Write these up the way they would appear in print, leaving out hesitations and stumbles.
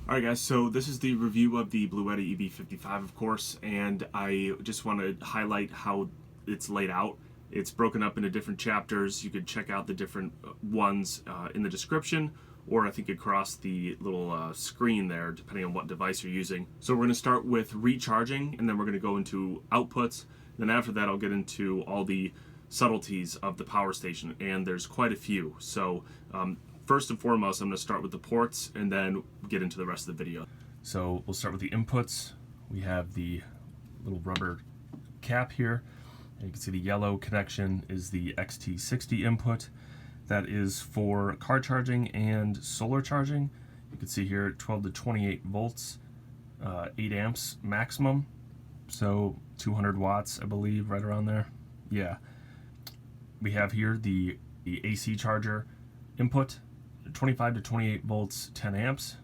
Alright guys, so this is the review of the Bluetti EB55, of course, and I just want to highlight how it's laid out. It's broken up into different chapters. You could check out the different ones in the description, or I think across the little screen there, depending on what device you're using. So we're going to start with recharging, and then we're going to go into outputs. Then after that, I'll get into all the subtleties of the power station, and there's quite a few. So first and foremost, I'm going to start with the ports and then get into the rest of the video. So we'll start with the inputs. We have the little rubber cap here. And you can see the yellow connection is the XT60 input. That is for car charging and solar charging. You can see here 12 to 28 volts, 8 amps maximum. So 200 watts, I believe, right around there. Yeah. We have here the AC charger input, 25 to 28 volts, 10 amps.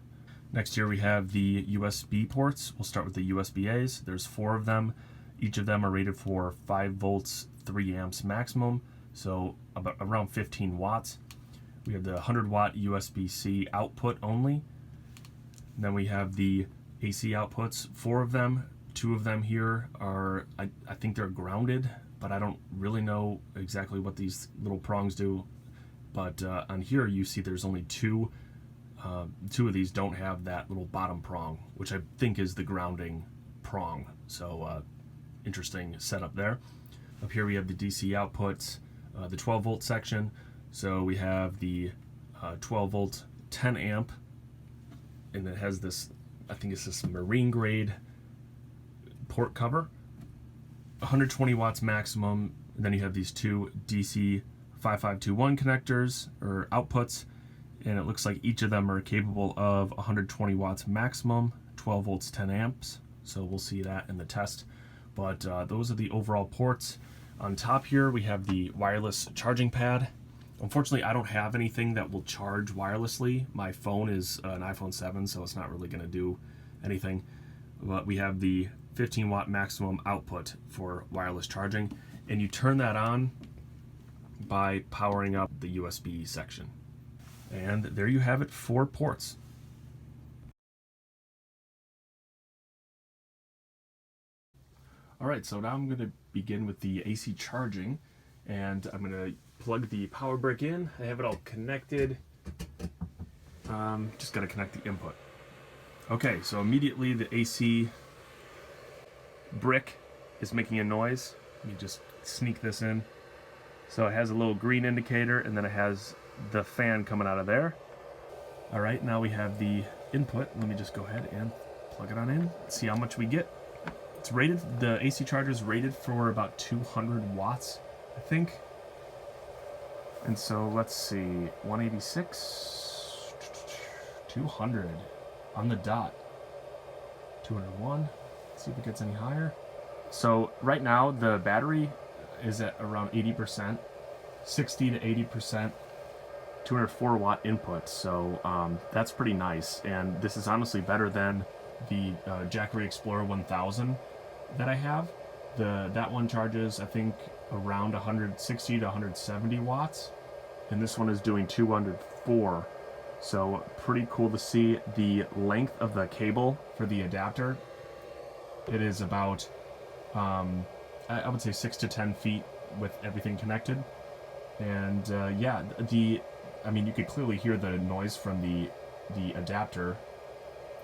Next here we have the USB ports. We'll start with the USB-As. There's 4 of them. Each of them are rated for 5 volts, 3 amps maximum, so about around 15 watts. We have the 100 watt USB-C output only. And then we have the AC outputs, 4 of them. 2 of them here are, I think they're grounded, but I don't really know exactly what these little prongs do. But on here you see there's only 2. 2 of these don't have that little bottom prong, which I think is the grounding prong. So interesting setup there. Up here we have the DC outputs, the 12 volt section. So we have the 12 volt 10 amp, and it has this, I think it's this marine grade port cover, 120 watts maximum. And then you have these 2 DC 5521 connectors or outputs, and it looks like each of them are capable of 120 watts maximum, 12 volts, 10 amps. So we'll see that in the test. But those are the overall ports. On top here we have the wireless charging pad. Unfortunately, I don't have anything that will charge wirelessly. My phone is an iPhone 7, so it's not really going to do anything. But we have the 15 watt maximum output for wireless charging, and you turn that on by powering up the USB section. And there you have it, 4 ports. Alright, so now I'm going to begin with the AC charging, and I'm going to plug the power brick in. I have it all connected. Just got to connect the input. Okay, so immediately the AC brick is making a noise. Let me just sneak this in. So it has a little green indicator, and then it has the fan coming out of there. Alright, now we have the input. Let me just go ahead and plug it on in, see how much we get. It's rated, the AC charger is rated for about 200 watts, I think. And so let's see, 186, 200 on the dot, 201. Let's see if it gets any higher. So right now the battery is at around 80%, 60 to 80%, 204 watt input. So that's pretty nice. And this is honestly better than the Jackery Explorer 1000 that I have. That one charges, I think, around 160 to 170 watts. And this one is doing 204. So pretty cool to see the length of the cable for the adapter. It is about, I would say 6 to 10 feet with everything connected. And yeah, I mean, you could clearly hear the noise from the adapter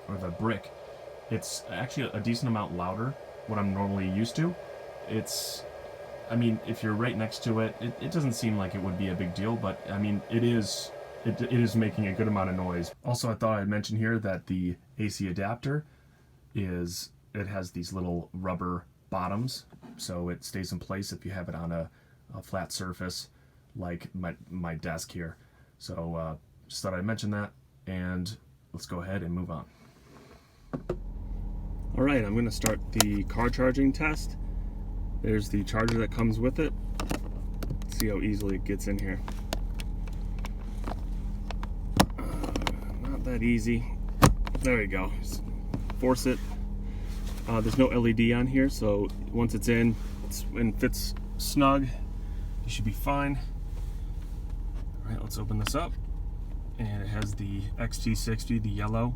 or the brick. It's actually a decent amount louder what I'm normally used to. I mean, if you're right next to it, it doesn't seem like it would be a big deal, but I mean, it is making a good amount of noise. Also, I thought I'd mention here that the AC adapter it has these little rubber bottoms, so it stays in place if you have it on a flat surface like my desk here. So just thought I'd mention that, and let's go ahead and move on. Alright, I'm going to start the car charging test. There's the charger that comes with it. Let's see how easily it gets in here. Not that easy. There we go. Just force it. There's no LED on here, so once it's in and fits snug, you should be fine. Alright, let's open this up. And it has the XT60, the yellow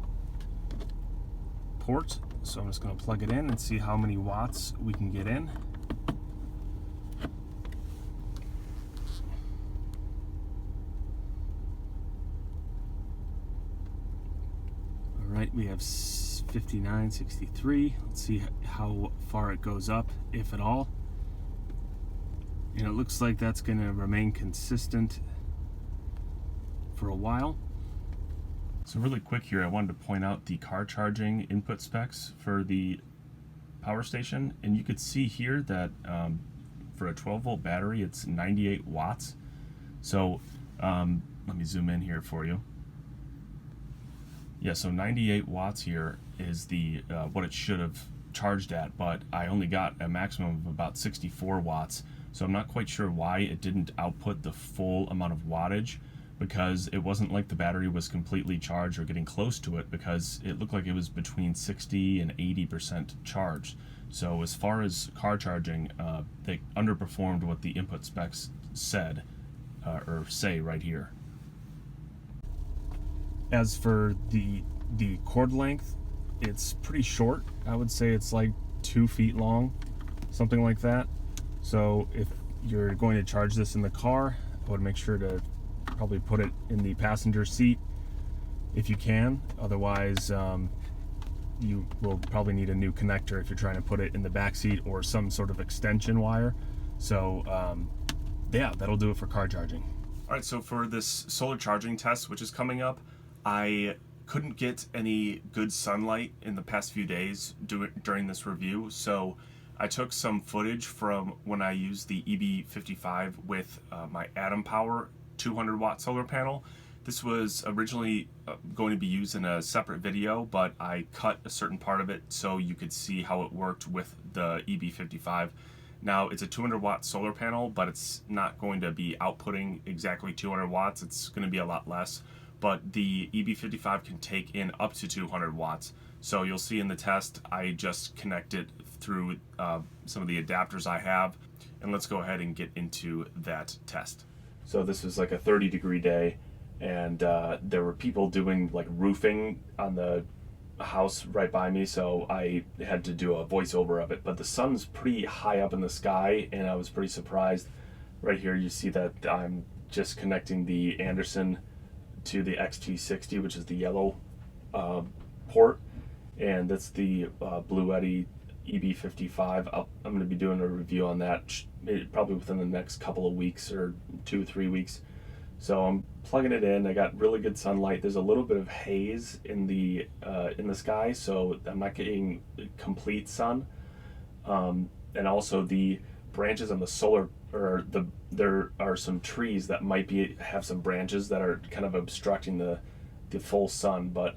port, so I'm just going to plug it in and see how many watts we can get in. Alright, we have 59, 63. Let's see how far it goes up, if at all. And it looks like that's going to remain consistent for a while. So really quick here, I wanted to point out the car charging input specs for the power station, and you could see here that for a 12-volt battery it's 98 watts. So let me zoom in here for you. Yeah, so 98 watts here is the what it should have charged at, but I only got a maximum of about 64 watts. So I'm not quite sure why it didn't output the full amount of wattage, because it wasn't like the battery was completely charged or getting close to it, because it looked like it was between 60 and 80% charged. So as far as car charging, they underperformed what the input specs said or say right here. As for the cord length, it's pretty short. I would say it's like 2 feet long, something like that. So if you're going to charge this in the car, I would make sure to probably put it in the passenger seat if you can. Otherwise, you will probably need a new connector if you're trying to put it in the back seat, or some sort of extension wire. So yeah, that'll do it for car charging. All right, so for this solar charging test, which is coming up, I couldn't get any good sunlight in the past few days during this review, so I took some footage from when I used the EB55 with my Atom Power 200 watt solar panel. This was originally going to be used in a separate video, but I cut a certain part of it so you could see how it worked with the EB55. Now, it's a 200 watt solar panel, but it's not going to be outputting exactly 200 watts. It's going to be a lot less, but the EB55 can take in up to 200 watts. So you'll see in the test, I just connect it through some of the adapters I have, and let's go ahead and get into that test. So this was like a 30-degree day, and there were people doing like roofing on the house right by me, so I had to do a voiceover of it. But the sun's pretty high up in the sky, and I was pretty surprised. Right here you see that I'm just connecting the Anderson to the XT60, which is the yellow port, and that's the Bluetti EB55. I'm going to be doing a review on that probably within the next couple of weeks, or 2-3 weeks. So I'm plugging it in. I got really good sunlight. There's a little bit of haze in the sky, so I'm not getting complete sun. And also the branches on the solar, there are some trees that might have some branches that are kind of obstructing the full sun. But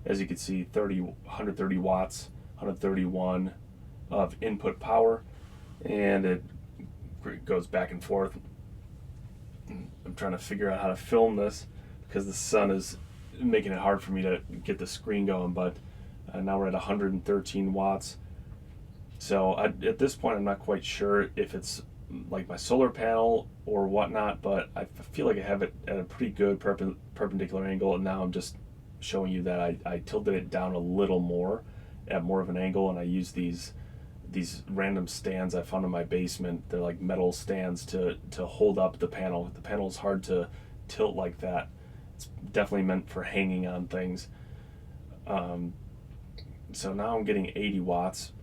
as you can see, 130 watts, 131 of input power, and it goes back and forth. I'm trying to figure out how to film this because the sun is making it hard for me to get the screen going, but now we're at 113 watts. So at this point, I'm not quite sure if it's like my solar panel or whatnot, but I feel like I have it at a pretty good perpendicular angle, and now I'm just showing you that I tilted it down a little more at more of an angle, and I use these random stands I found in my basement. They're like metal stands to hold up the panel. The panel is hard to tilt like that. It's definitely meant for hanging on things. So now I'm getting 80 watts.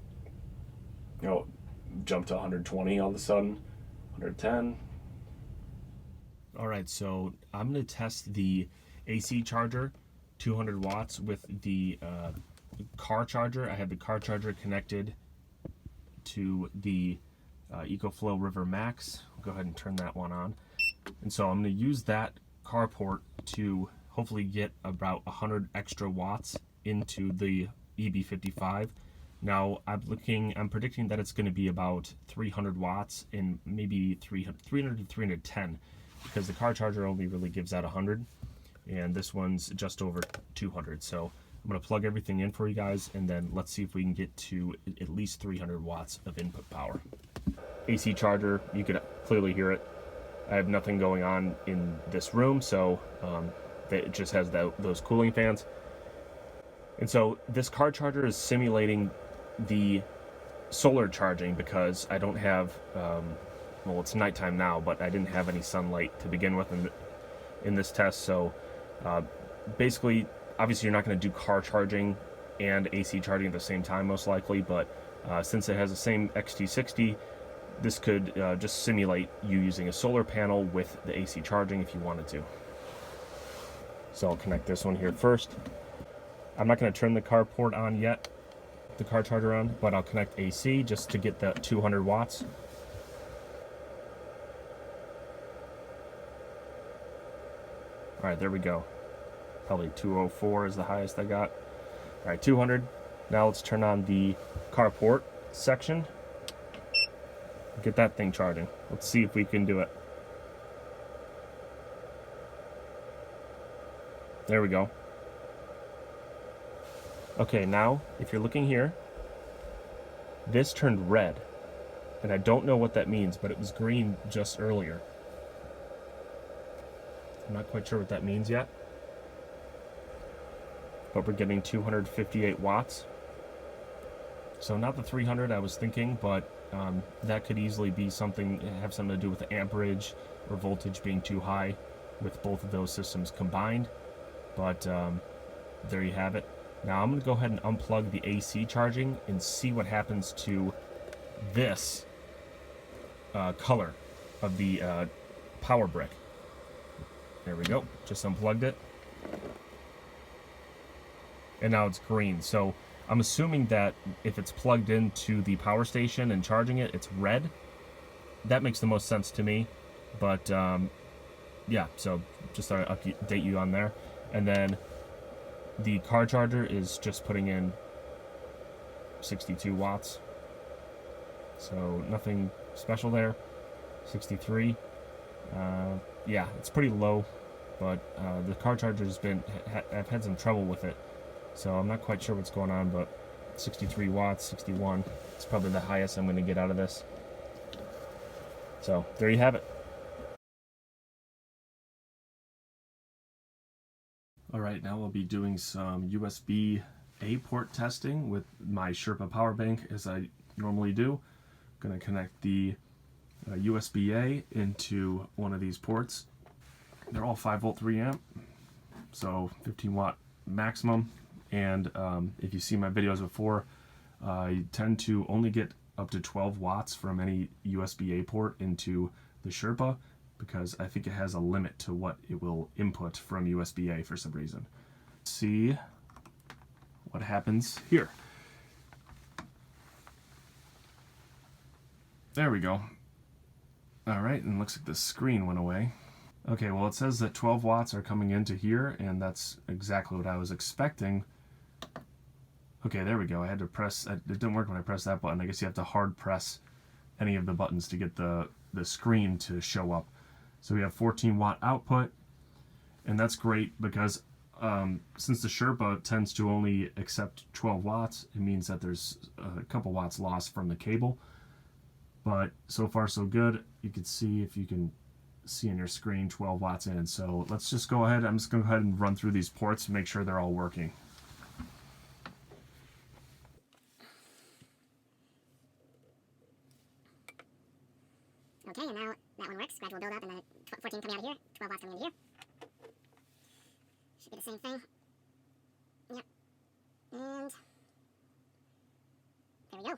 Jump to 120 all of a sudden, 110. All right, so I'm going to test the AC charger, 200 watts, with the car charger. I had the car charger connected to the EcoFlow River Max. I'll go ahead and turn that one on. And so I'm going to use that car port to hopefully get about 100 extra watts into the EB55. Now I'm predicting that it's going to be about 300 watts and maybe 300 to 310, because the car charger only really gives out 100, and this one's just over 200. So I'm going to plug everything in for you guys, and then let's see if we can get to at least 300 watts of input power. AC charger, you could clearly hear it. I have nothing going on in this room, so it just has those cooling fans. And so this car charger is simulating the solar charging because I don't have, well, it's nighttime now, but I didn't have any sunlight to begin with in this test. So basically, obviously you're not going to do car charging and AC charging at the same time most likely, but since it has the same XT60, this could just simulate you using a solar panel with the AC charging if you wanted to. So I'll connect this one here first. I'm not going to turn the car port on yet, the car charger on, but I'll connect AC just to get that 200 watts. All right, there we go. Probably 204 is the highest I got. All right, 200. Now let's turn on the carport section. Get that thing charging. Let's see if we can do it. There we go. Okay, now if you're looking here, this turned red. And I don't know what that means, but it was green just earlier. I'm not quite sure what that means yet. But we're getting 258 watts. So not the 300 I was thinking, but that could easily be something, have something to do with the amperage or voltage being too high with both of those systems combined. But there you have it. Now I'm going to go ahead and unplug the AC charging and see what happens to this color of the power brick. There we go. Just unplugged it. And now it's green. So I'm assuming that if it's plugged into the power station and charging it, it's red. That makes the most sense to me. But yeah, so just thought I'd update you on there. And then the car charger is just putting in 62 watts. So nothing special there. 63. Yeah, it's pretty low, but the car charger's been, I've had some trouble with it. So I'm not quite sure what's going on, but 63 watts, 61. It's probably the highest I'm going to get out of this. So there you have it. All right, now we'll be doing some USB-A port testing with my Sherpa power bank as I normally do. I'm going to connect the USB-A into one of these ports. They're all 5-volt 3-amp, so 15 watt maximum. And if you've seen my videos before, I tend to only get up to 12 watts from any USB-A port into the Sherpa because I think it has a limit to what it will input from USB-A for some reason. See what happens here. There we go. All right, and looks like the screen went away. Okay, well it says that 12 watts are coming into here, and that's exactly what I was expecting. Okay, there we go. I had to press, it didn't work when I pressed that button. I guess you have to hard press any of the buttons to get the screen to show up. So we have 14 watt output, and that's great because since the Sherpa tends to only accept 12 watts, it means that there's a couple watts lost from the cable. But so far so good. You can see, if you can see on your screen, 12 watts in. So let's just go ahead. I'm just going to go ahead and run through these ports and make sure they're all working. Okay, and now that one works. Gradual build up, and the 14 coming out of here, 12 watts coming into here. Should be the same thing. Yep. And there we go.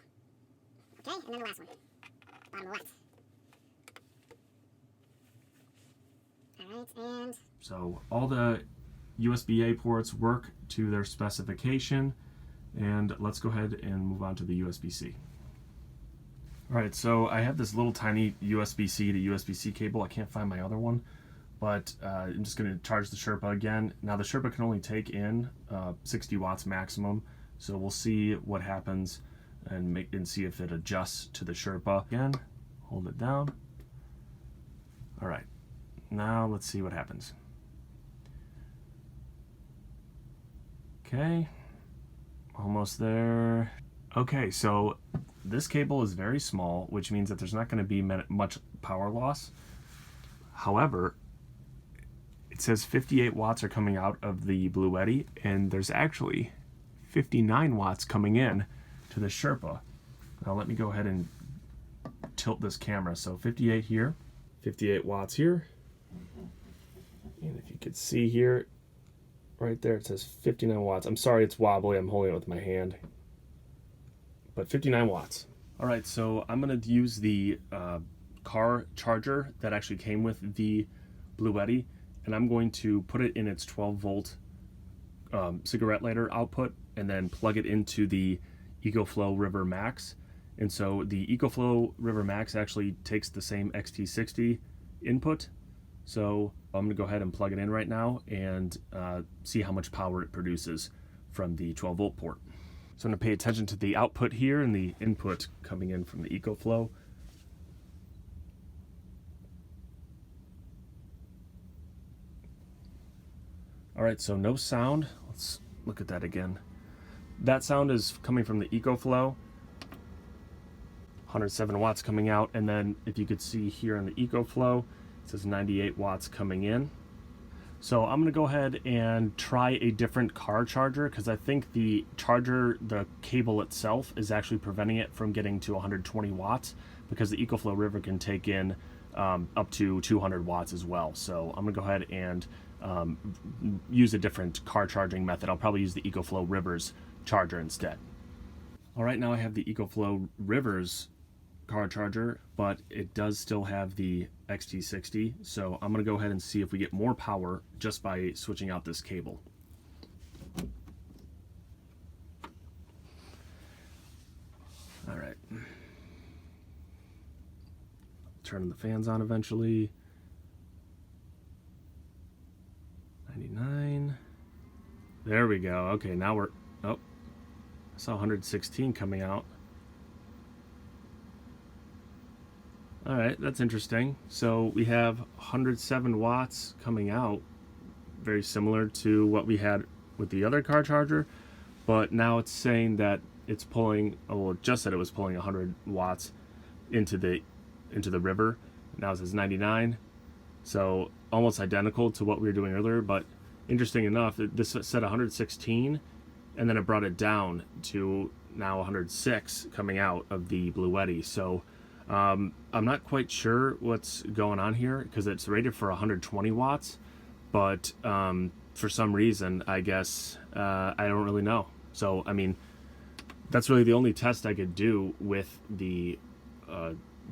Okay, and then the last one. Bottom left. Alright, and so all the USB-A ports work to their specification, and let's go ahead and move on to the USB-C. Alright, so I have this little tiny USB-C to USB-C cable. I can't find my other one, but I'm just going to charge the Sherpa again. Now the Sherpa can only take in 60 watts maximum, so we'll see what happens and see if it adjusts to the Sherpa. Again, hold it down. Alright, now let's see what happens. Okay, almost there. Okay, so this cable is very small, which means that there's not going to be much power loss. However, it says 58 watts are coming out of the Bluetti, and there's actually 59 watts coming in to the Sherpa. Now let me go ahead and tilt this camera. So 58 here, 58 watts here. And if you could see here, right there, it says 59 watts. I'm sorry it's wobbly, I'm holding it with my hand. But 59 watts. All right, so I'm gonna use the car charger that actually came with the Bluetti, and I'm going to put it in its 12 volt cigarette lighter output and then plug it into the EcoFlow River Max. And so the EcoFlow River Max actually takes the same XT60 input. So I'm gonna go ahead and plug it in right now and see how much power it produces from the 12 volt port. So I'm gonna pay attention to the output here and the input coming in from the EcoFlow. All right, so no sound. Let's look at that again. That sound is coming from the EcoFlow. 107 watts coming out, and then if you could see here on the EcoFlow, it says 98 watts coming in. So I'm gonna go ahead and try a different car charger because I think the charger, the cable itself, is actually preventing it from getting to 120 watts because the EcoFlow River can take in up to 200 watts as well. So I'm gonna go ahead and use a different car charging method. I'll probably use the EcoFlow River's charger instead. All right, now I have the EcoFlow River's car charger, but it does still have the XT60, so I'm gonna go ahead and see if we get more power just by switching out this cable. All right, turning the fans on eventually. 99. There we go. Okay, now we're, oh, I saw 116 coming out. All right, that's interesting. So we have 107 watts coming out, very similar to what we had with the other car charger, but now it's saying that it's pulling, oh, well, it just said it was pulling 100 watts into the river. Now it says 99. So almost identical to what we were doing earlier, but interesting enough, this said 116, and then it brought it down to now 106 coming out of the Bluetti. So I'm not quite sure what's going on here because it's rated for 120 watts, but for some reason, I guess, I don't really know. So, I mean, that's really the only test I could do with the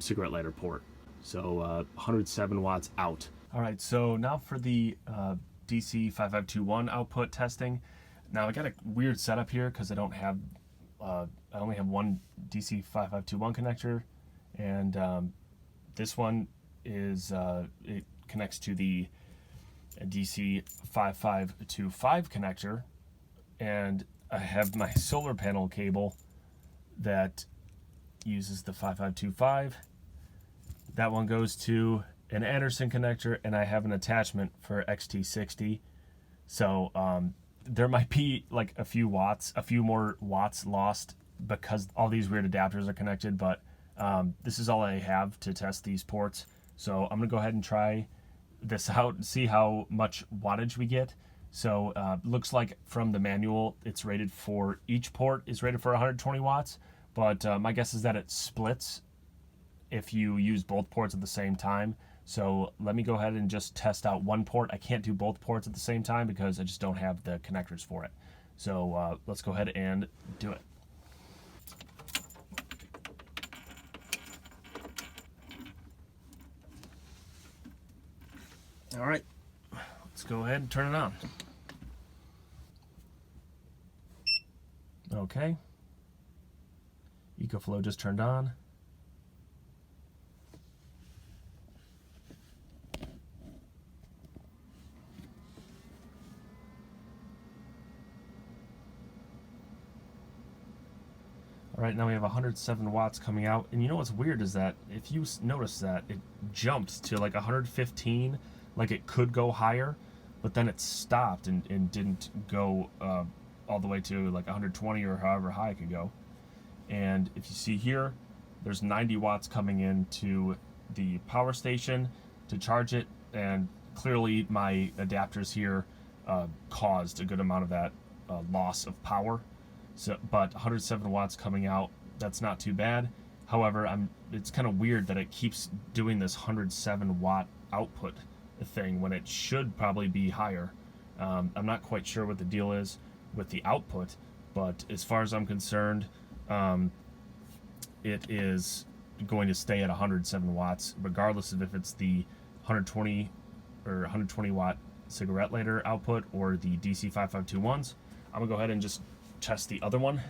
cigarette lighter port. So 107 watts out. All right, so now for the DC5521 output testing. Now I got a weird setup here because I don't have, I only have one DC5521 connector, and this one is, it connects to the DC5525 connector, and I have my solar panel cable that uses the 5525. That one goes to an Anderson connector, and I have an attachment for XT60. So there might be like a few more watts lost because all these weird adapters are connected, but this is all I have to test these ports. So I'm gonna go ahead and try this out and see how much wattage we get. So looks like from the manual, it's rated for, each port is rated for 120 watts, but my guess is that it splits if you use both ports at the same time. So let me go ahead and just test out one port. I can't do both ports at the same time because I just don't have the connectors for it. So let's go ahead and do it. All right, let's go ahead and turn it on. Okay, EcoFlow just turned on. All right, now we have 107 watts coming out, and you know what's weird is that if you notice that it jumped to like 115, like it could go higher, but then it stopped and didn't go all the way to like 120 or however high it could go. And if you see here, there's 90 watts coming into the power station to charge it, and clearly my adapters here caused a good amount of that loss of power. So, but 107 watts coming out, that's not too bad. However, it's kind of weird that it keeps doing this 107 watt output thing when it should probably be higher. I'm not quite sure what the deal is with the output, but as far as I'm concerned, it is going to stay at 107 watts, regardless of if it's the 120 or 120 watt cigarette lighter output or the DC552 ones. I'm gonna go ahead and just test the other one.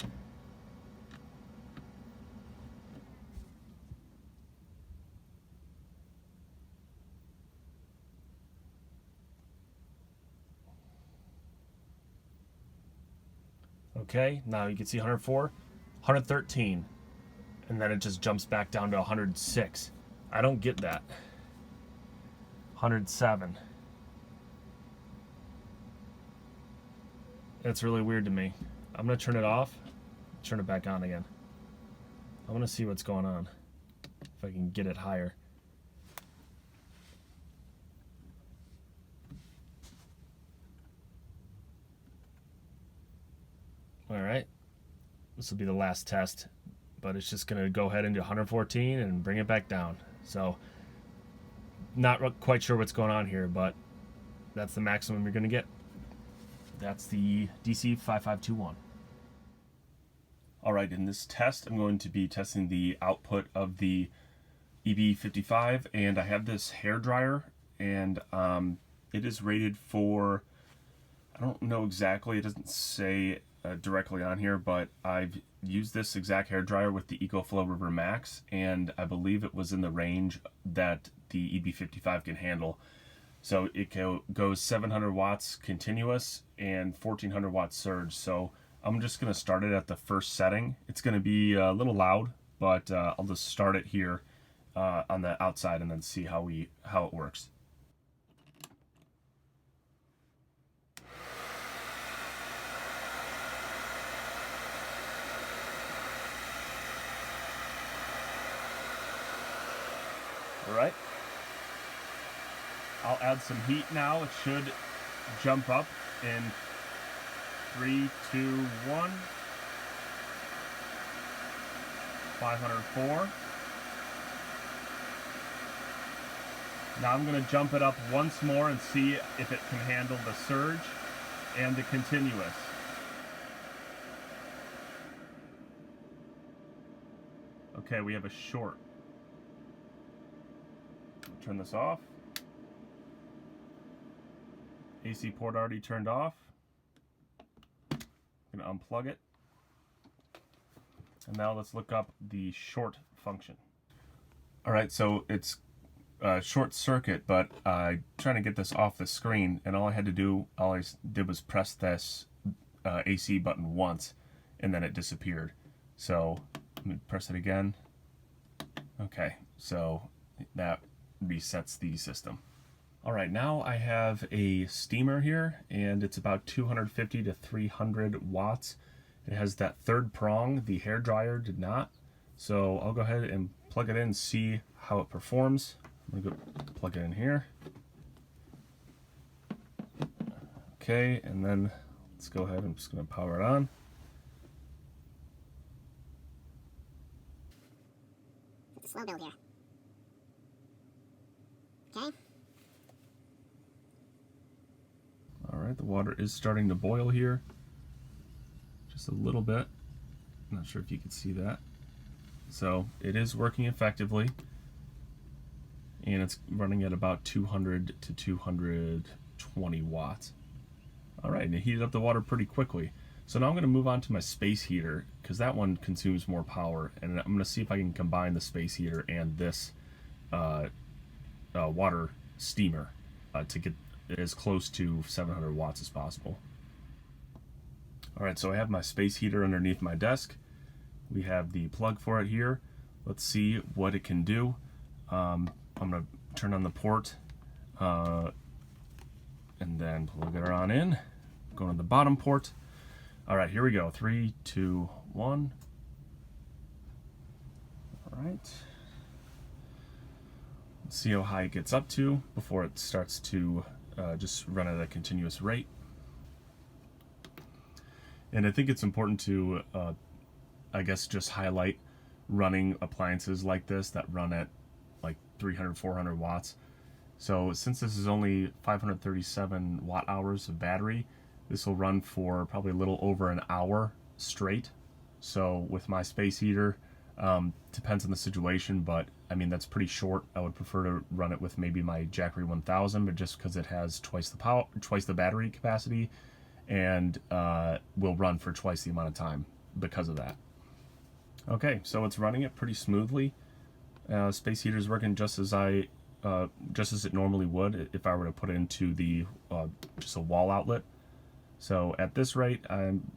Okay, now you can see 104, 113, and then it just jumps back down to 106. I don't get that. 107. That's really weird to me. I'm gonna turn it off, turn it back on again. I wanna see what's going on, if I can get it higher. All right, this will be the last test, but it's just gonna go ahead into 114 and bring it back down. So not quite sure what's going on here, but that's the maximum you're gonna get. That's the DC5521. All right, in this test, I'm going to be testing the output of the EB55, and I have this hair dryer, and it is rated for, I don't know exactly, it doesn't say directly on here, but I've used this exact hair dryer with the EcoFlow River Max, and I believe it was in the range that the EB55 can handle. So it goes 700 watts continuous and 1400 watts surge. So I'm just gonna start it at the first setting. It's gonna be a little loud, but I'll just start it here on the outside and then see how it works. All right. I'll add some heat now. It should jump up in 3, 2, 1. 504. Now I'm going to jump it up once more and see if it can handle the surge and the continuous. Okay, we have a short. Turn this off. AC port already turned off. I'm going to unplug it. And now let's look up the short function. All right, so it's short circuit, but I'm trying to get this off the screen, and all I did was press this AC button once, and then it disappeared. So let me press it again. Okay, so that resets the system. All right, now I have a steamer here, and it's about 250 to 300 watts. It has that third prong. The hair dryer did not. So I'll go ahead and plug it in and see how it performs. I'm gonna go plug it in here. Okay, and then let's go ahead. I'm just gonna power it on. It's a slow build here. Okay. All right, the water is starting to boil here. Just a little bit. Not sure if you can see that. So it is working effectively. And it's running at about 200 to 220 watts. All right, and it heated up the water pretty quickly. So now I'm going to move on to my space heater, because that one consumes more power. And I'm going to see if I can combine the space heater and this water steamer to get as close to 700 watts as possible. All right, so I have my space heater underneath my desk. We have the plug for it here. Let's see what it can do. I'm gonna turn on the port and then plug it on in. Going to the bottom port. All right, here we go. 3, 2, 1. All right. Let's see how high it gets up to before it starts to just run at a continuous rate. And I think it's important to, I guess, just highlight running appliances like this that run at like 300, 400 watts. So since this is only 537 watt hours of battery, this will run for probably a little over an hour straight. So with my space heater, depends on the situation, but I mean, that's pretty short. I would prefer to run it with maybe my Jackery 1000, but just because it has twice the power, twice the battery capacity, and will run for twice the amount of time because of that. Okay, so it's running it pretty smoothly. Space heater is working just as it normally would if I were to put it into the just a wall outlet. So at this rate, I'm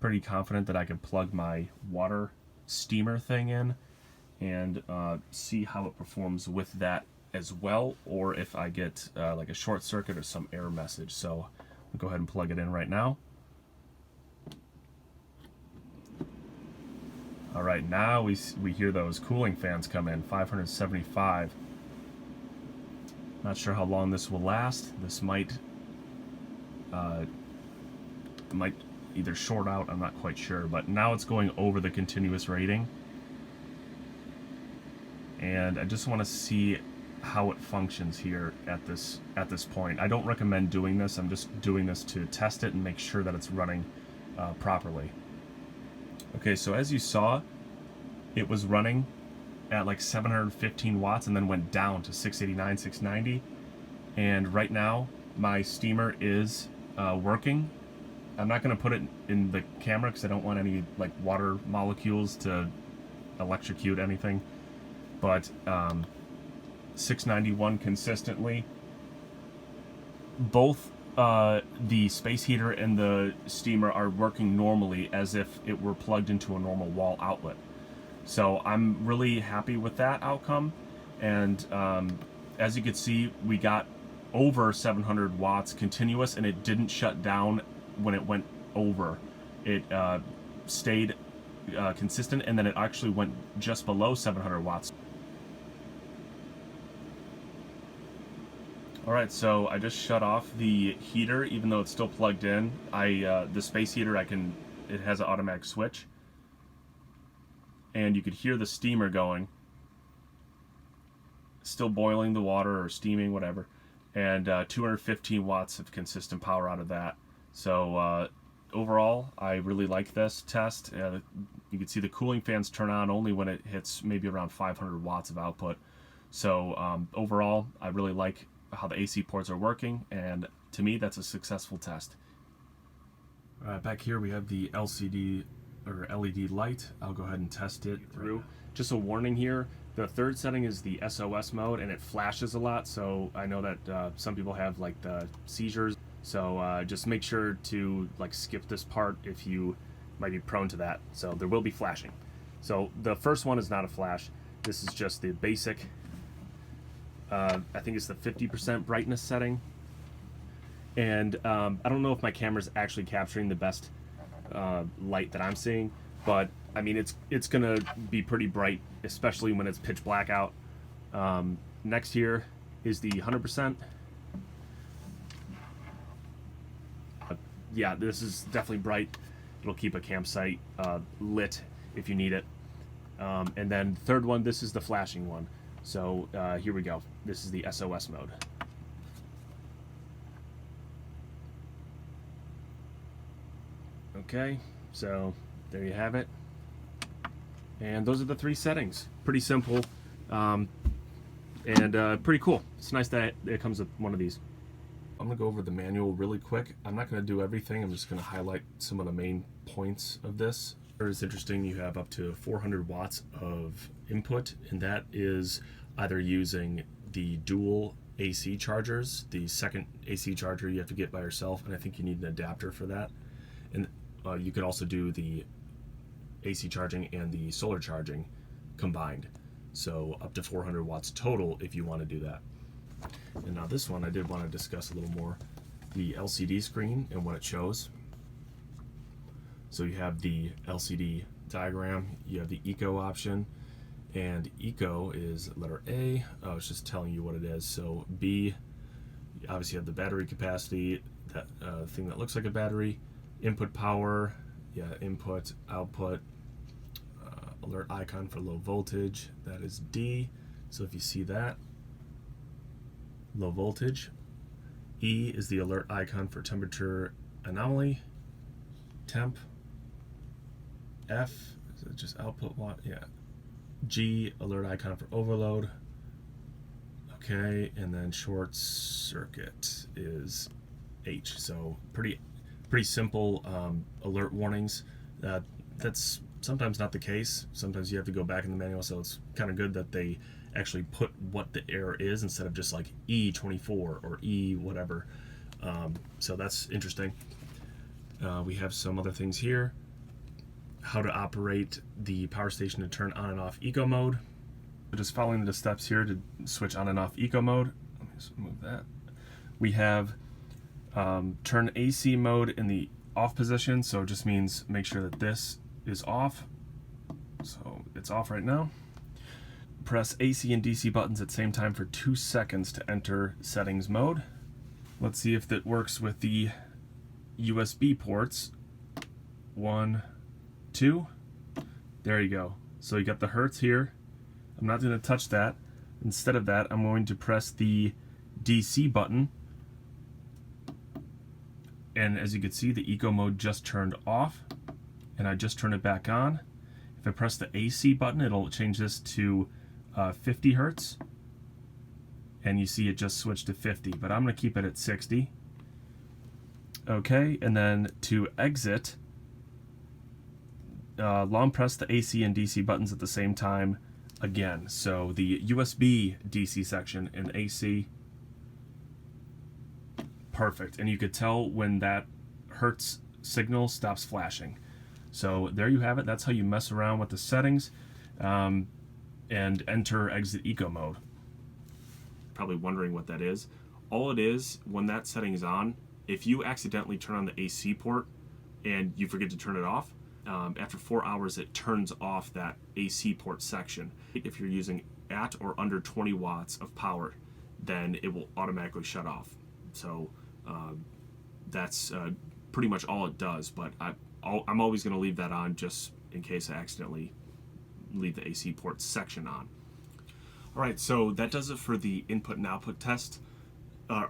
pretty confident that I could plug my water steamer thing in and see how it performs with that as well, or if I get like a short circuit or some error message. So I'll go ahead and plug it in right now. All right, now we hear those cooling fans come in, 575. Not sure how long this will last. This might either short out, I'm not quite sure, but now it's going over the continuous rating. And I just want to see how it functions here at this point. I don't recommend doing this. I'm just doing this to test it and make sure that it's running properly. Okay, so as you saw, it was running at like 715 watts and then went down to 689, 690. And right now, my steamer is working. I'm not going to put it in the camera because I don't want any like water molecules to electrocute anything. But 691 consistently. Both the space heater and the steamer are working normally as if it were plugged into a normal wall outlet. So I'm really happy with that outcome. And as you can see, we got over 700 watts continuous, and it didn't shut down when it went over. It stayed consistent, and then it actually went just below 700 watts. All right, so I just shut off the heater, even though it's still plugged in. The space heater, it has an automatic switch, and you could hear the steamer going, still boiling the water or steaming, whatever, and 215 watts of consistent power out of that. So overall, I really like this test. You can see the cooling fans turn on only when it hits maybe around 500 watts of output. So overall, I really like how the AC ports are working, and to me, that's a successful test. Back here we have the LCD or LED light. I'll go ahead and test it through. Just a warning here, the third setting is the SOS mode, and it flashes a lot, so I know that some people have like the seizures, so just make sure to like skip this part if you might be prone to that. So there will be flashing. So the first one is not a flash. This is just the basic, I think it's the 50% brightness setting. And I don't know if my camera's actually capturing the best light that I'm seeing, but I mean it's gonna be pretty bright, especially when it's pitch black out. Next here is the 100%. Yeah, this is definitely bright. It'll keep a campsite lit if you need it. And then third one, this is the flashing one. So here we go. This is the SOS mode. Okay, so there you have it. And those are the three settings. Pretty simple and pretty cool. It's nice that it comes with one of these. I'm gonna go over the manual really quick. I'm not gonna do everything. I'm just gonna highlight some of the main points of this. It's interesting, you have up to 400 watts of input, and that is either using the dual AC chargers. The second AC charger you have to get by yourself, and I think you need an adapter for that. And you could also do the AC charging and the solar charging combined. So up to 400 watts total if you want to do that. And now this one I did want to discuss a little more. The LCD screen and what it shows. So you have the LCD diagram, you have the Eco option, and Eco is letter A. Oh, it's just telling you what it is. So B, obviously you have the battery capacity, that thing that looks like a battery, input power, Yeah, input, output, alert icon for low voltage, that is D. So if you see that, low voltage. E is the alert icon for temperature anomaly, temp. F, is it just output watt? Yeah. G, alert icon for overload. Okay, and then short circuit is H. So pretty simple alert warnings. That's sometimes not the case. Sometimes you have to go back in the manual, so it's kind of good that they actually put what the error is instead of just like E24 or E whatever. So that's interesting. We have some other things here. How to operate the power station to turn on and off eco mode. Just following the steps here to switch on and off eco mode. Let me just move that. We have turn AC mode in the off position, so it just means make sure that this is off. So it's off right now. Press AC and DC buttons at the same time for 2 seconds to enter settings mode. Let's see if that works with the USB ports. 1, 2. There you go. So you got the hertz here. I'm not going to touch that. Instead of that, I'm going to press the DC button. And as you can see, the eco mode just turned off. And I just turn it back on. If I press the AC button, it'll change this to 50 hertz. And you see it just switched to 50, but I'm going to keep it at 60. Okay, and then to exit, long press the AC and DC buttons at the same time again. So the USB DC section and AC, perfect. And you could tell when that hertz signal stops flashing. So there you have it. That's how you mess around with the settings and enter exit eco mode. Probably wondering what that is. All it is, when that setting is on, if you accidentally turn on the AC port and you forget to turn it off, after 4 hours it turns off that AC port section. If you're using at or under 20 watts of power, then it will automatically shut off. So that's pretty much all it does, but I'm always going to leave that on just in case I accidentally leave the AC port section on. Alright, so that does it for the input and output test,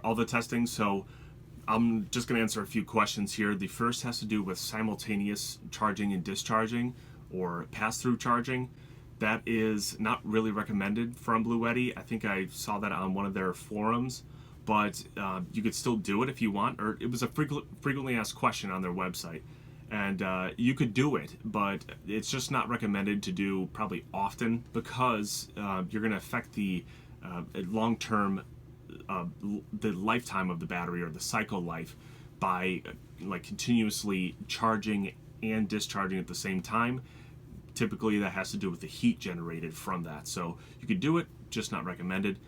all the testing. So I'm just going to answer a few questions here. The first has to do with simultaneous charging and discharging, or pass-through charging. That is not really recommended from Bluetti. I think I saw that on one of their forums, but you could still do it if you want, or it was a frequently asked question on their website. And you could do it, but it's just not recommended to do probably often, because you're going to affect the long-term, the lifetime of the battery, or the cycle life, by like continuously charging and discharging at the same time. Typically that has to do with the heat generated from that. So you could do it, just not recommended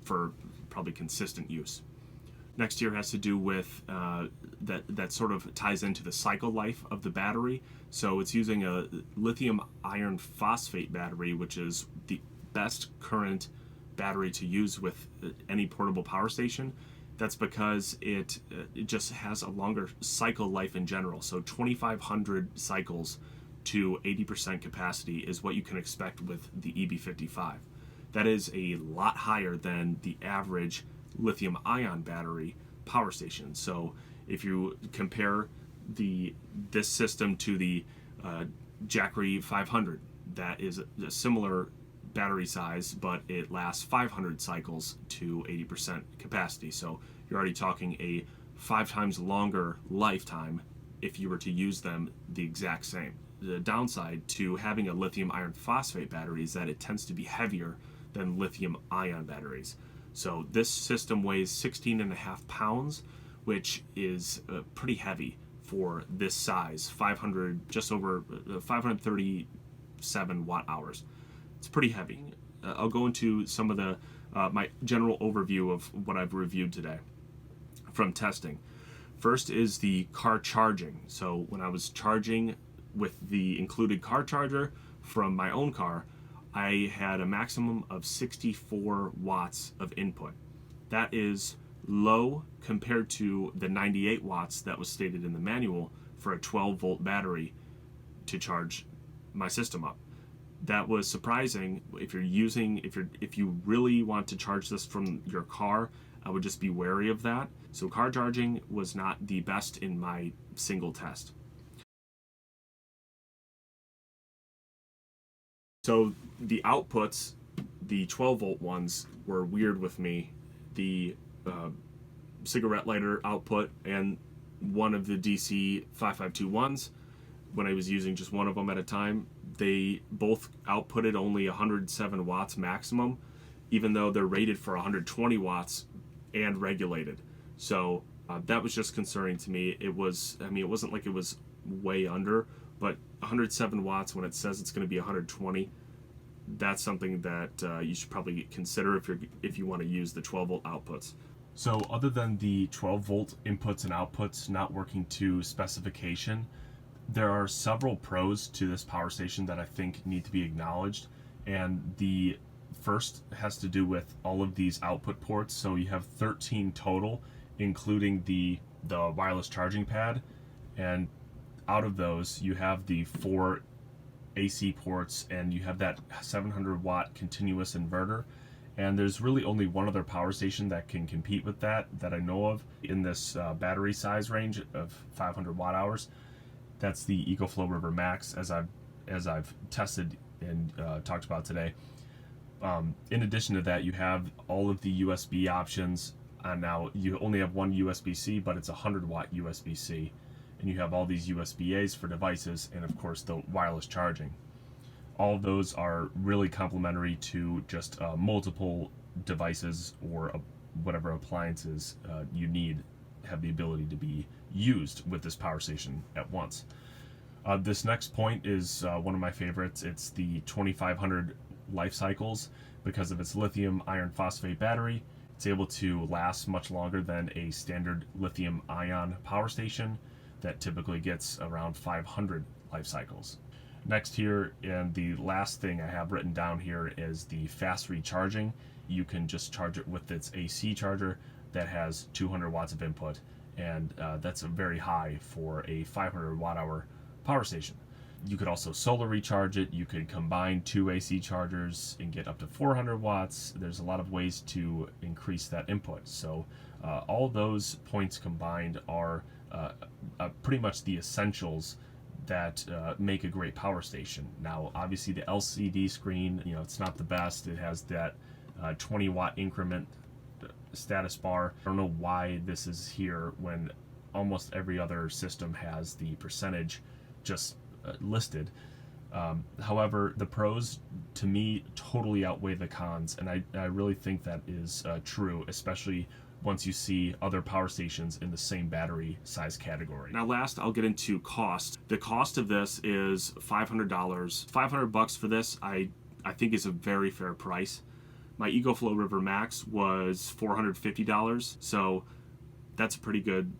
for probably consistent use. Next here has to do with that sort of ties into the cycle life of the battery. So it's using a lithium iron phosphate battery, which is the best current battery to use with any portable power station. That's because it just has a longer cycle life in general. So 2,500 cycles to 80% capacity is what you can expect with the EB55. That is a lot higher than the average lithium ion battery power station. So if you compare this system to the Jackery 500, that is a similar battery size, but it lasts 500 cycles to 80% capacity. So you're already talking a 5 times longer lifetime if you were to use them the exact same. The downside to having a lithium iron phosphate battery is that it tends to be heavier than lithium ion batteries. So this system weighs 16.5 pounds, which is pretty heavy for this size, just over 537 watt hours. It's pretty heavy. I'll go into some of the my general overview of what I've reviewed today from testing. First is the car charging. So when I was charging with the included car charger from my own car, I had a maximum of 64 watts of input. That is low compared to the 98 watts that was stated in the manual for a 12-volt battery to charge my system up. That was surprising. If you really want to charge this from your car, I would just be wary of that. So car charging was not the best in my single test. So the outputs, the 12-volt ones, were weird with me. The cigarette lighter output and one of the DC 5521s, when I was using just one of them at a time, they both outputted only 107 watts maximum, even though they're rated for 120 watts and regulated. So that was just concerning to me. It wasn't like it was way under, but 107 watts when it says it's going to be 120, that's something that you should probably consider if you want to use the 12-volt outputs. So other than the 12-volt inputs and outputs not working to specification, there are several pros to this power station that I think need to be acknowledged. And the first has to do with all of these output ports. So you have 13 total, including the wireless charging pad. And out of those, you have the 4 AC ports, and you have that 700 watt continuous inverter. And there's really only one other power station that can compete with that I know of in this battery size range of 500 watt hours. That's the EcoFlow River Max, as I've tested and talked about today. In addition to that, you have all of the USB options. Now you only have one USB-C, but it's a 100 watt USB-C, and you have all these USB-As for devices, and of course the wireless charging. All of those are really complementary to just multiple devices or whatever appliances you need have the ability to be used with this power station at once. This next point is one of my favorites. It's the 2500 life cycles. Because of its lithium iron phosphate battery, it's able to last much longer than a standard lithium ion power station that typically gets around 500 life cycles. Next here, and the last thing I have written down here, is the fast recharging. You can just charge it with its AC charger that has 200 watts of input, and that's very high for a 500 watt hour power station. You could also solar recharge it. You could combine 2 AC chargers and get up to 400 watts. There's a lot of ways to increase that input. So all those points combined are pretty much the essentials that make a great power station. Now, obviously the LCD screen, it's not the best. It has that 20 watt increment status bar. I don't know why this is here when almost every other system has the percentage just listed. However, the pros to me totally outweigh the cons, and I really think that is true, especially once you see other power stations in the same battery size category. Now last, I'll get into cost. The cost of this is $500. $500 for this, I think, is a very fair price. My EcoFlow River Max was $450, so that's a pretty good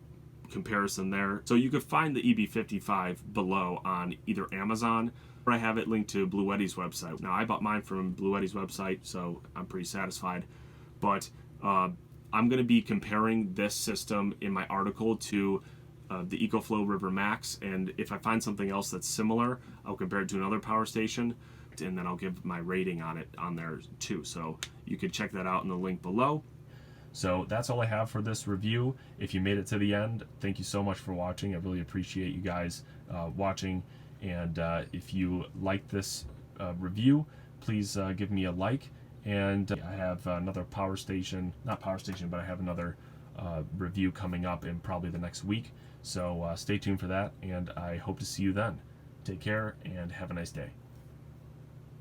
comparison there. So you could find the EB55 below on either Amazon, or I have it linked to Bluetti's website. Now I bought mine from Bluetti's website, so I'm pretty satisfied. But I'm going to be comparing this system in my article to the EcoFlow River Max, and if I find something else that's similar, I'll compare it to another power station, and then I'll give my rating on it on there too. So you can check that out in the link below. So that's all I have for this review. If you made it to the end, thank you so much for watching. I really appreciate you guys watching. And if you like this review, please give me a like. And I have another power station, not power station, but I have another review coming up in probably the next week. So stay tuned for that, and I hope to see you then. Take care and have a nice day.